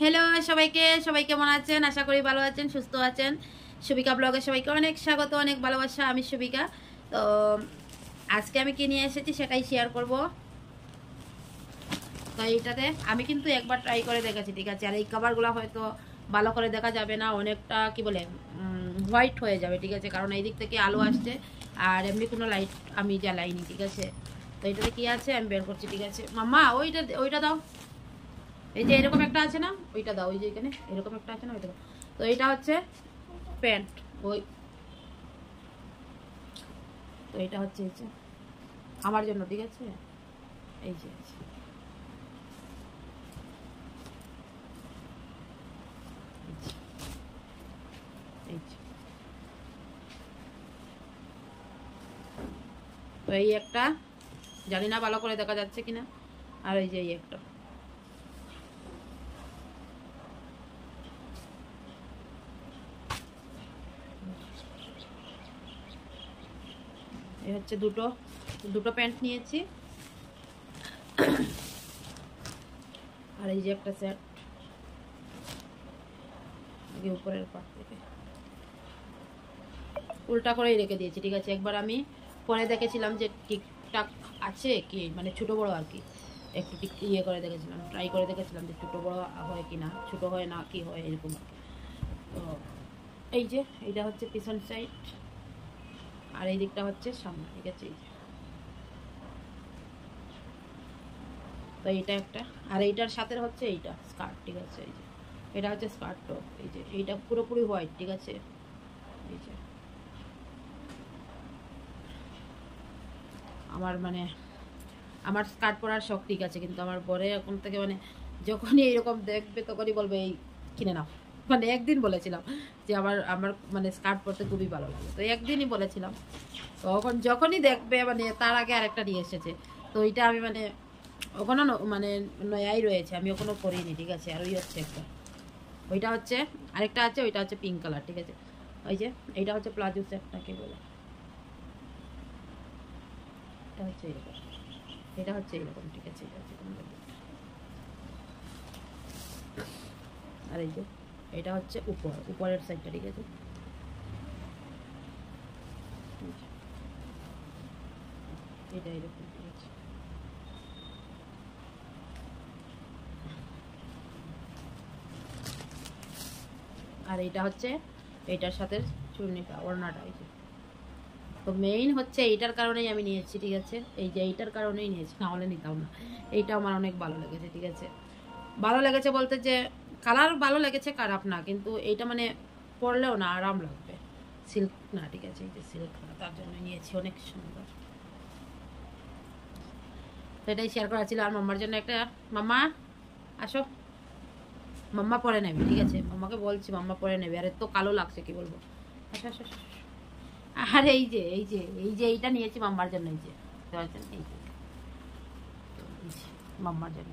Hello সবাইকে, সবাই কেমন আছেন? আশা করি ভালো আছেন, সুস্থ আছেন। শুভিকা ব্লগে সবাইকে অনেক স্বাগত, অনেক ভালোবাসা। আমি শুভিকা। তো আজকে আমি কি নিয়ে এসেছি সেটাই শেয়ার করব। তো এইটাতে আমি কিন্তু একবার ট্রাই করে দেখেছি, ঠিক আছে। আর এই কাভারগুলো হয়তো ভালো করে দেখা যাবে না, অনেকটা কি বলে হোয়াইট হয়ে যাবে, ঠিক আছে, কারণ এই দিক থেকে আলো আসছে আর এমনি কোনো লাইট আমি জ্বালাইনি, ঠিক আছে। তো এইটাতে কি আছে আমি বের করছি, ঠিক আছে। মাম্মা ওইটা দাও, এই যে এরকম একটা আছে না, ওইটা দাও। ওই যে এখানে এরকম একটা আছে না, ওইটা দাও। তো এটা হচ্ছে প্যান্ট, ওই তো এটা হচ্ছে এই যে আমার জন্য, ঠিক আছে। এই যে এই যে তো এই একটা, জানি না ভালো করে দেখা যাচ্ছে কিনা। আর এই যে এই একটা, এই হচ্ছে দুটো দুটো প্যান্ট নিয়েছি। আর এই যে একটা সেট উপরের পাট থেকে উল্টা করেই রেখে দিয়েছি, ঠিক আছে। একবার আমি পরে দেখেছিলাম যে ঠিকঠাক আছে কি, মানে ছোট বড় আর কি, একটু ঠিক ইয়ে করে দেখেছিলাম, ট্রাই করে দেখেছিলাম যে ছোট বড় হয় কি না, ছোট হয় না কি হয় এরকম। তো এই যে এইটা হচ্ছে পিছন সাইড আর এই দিকটা হচ্ছে সামনে, ঠিক আছে। এই যে তো এইটা একটা, আর এইটার সাথে হচ্ছে এইটা স্কার্ট, ঠিক আছে। এই যে এটা হচ্ছে স্কার্ট টপ, এই যে এইটা পুরোপুরি হোয়াইট, ঠিক আছে। এই যে আমার মানে আমার স্কার্ট পরার শখ, ঠিক আছে, কিন্তু আমার পরে এখন থেকে মানে যখনই এইরকম দেখবে তখনই বলবে এই কিনে নাও। মানে একদিন বলেছিলাম যে আমার আমার মানে স্কার্ট পরতে খুবই ভালো লাগে, তো একদিনই বলেছিলাম। তখন যখনই দেখবে মানে তার আগে আরেকটা নিয়ে এসেছে, তো ওইটা আমি মানে ওখানে মানে নয়াই রয়েছে, আমি ওখানে পরিনি, ঠিক আছে। আর ওই হচ্ছে একটা, ওইটা হচ্ছে আরেকটা আছে, ওইটা হচ্ছে পিঙ্ক কালার, ঠিক আছে। ওই যে এইটা হচ্ছে প্লাজো সেটটাকে বলে, এটা হচ্ছে এরকম, এটা হচ্ছে এরকম, ঠিক আছে। এটা হচ্ছে আর এই যে এটা হচ্ছে উপরের সাইডটা, ঠিক আছে। এটা এরকম, ঠিক আছে। আর এটা হচ্ছে এইটার সাথে চুন্নিটা, ওড়নাটা, এই যে। তো মেইন হচ্ছে এইটার কারণেই আমি নিয়েছি, ঠিক আছে। এই যে এইটার কারণেই নিয়েছি, না হলে নিতাম না। এইটা আমার অনেক ভালো লেগেছে, ঠিক আছে। ভালো লেগেছে বলতে যে কালার ভালো লেগেছে, খারাপ না, কিন্তু এইটা মানে পরলেও না আরাম লাগবে, সিল্ক না, ঠিক আছে। এই যে সিল্ক না, তার জন্য নিয়েছি, অনেক সুন্দর। তো এটাই শেয়ার করা ছিল। আর মাম্মার জন্য একটা, মাম্মা আসো, মাম্মা পরে নেবে, ঠিক আছে। মাম্মাকে বলছি মাম্মা পরে নেবে, আর এত কালো লাগছে কি বলবো। আসো আসো আসো। আর এই যে এইটা নিয়েছি মাম্মার জন্য, এই যে এই যে মাম্মার জন্য।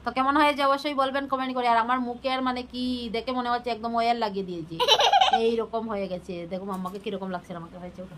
তো কেমন হয়েছে অবশ্যই বলবেন কমেন্ট করে। আর আমার মুখের মানে কি দেখে মনে হচ্ছে একদম অয়েল লাগিয়ে দিয়েছি, এইরকম হয়ে গেছে। দেখো মাম্মাকে কিরকম লাগছে, আমাকে হয়েছে ওটা।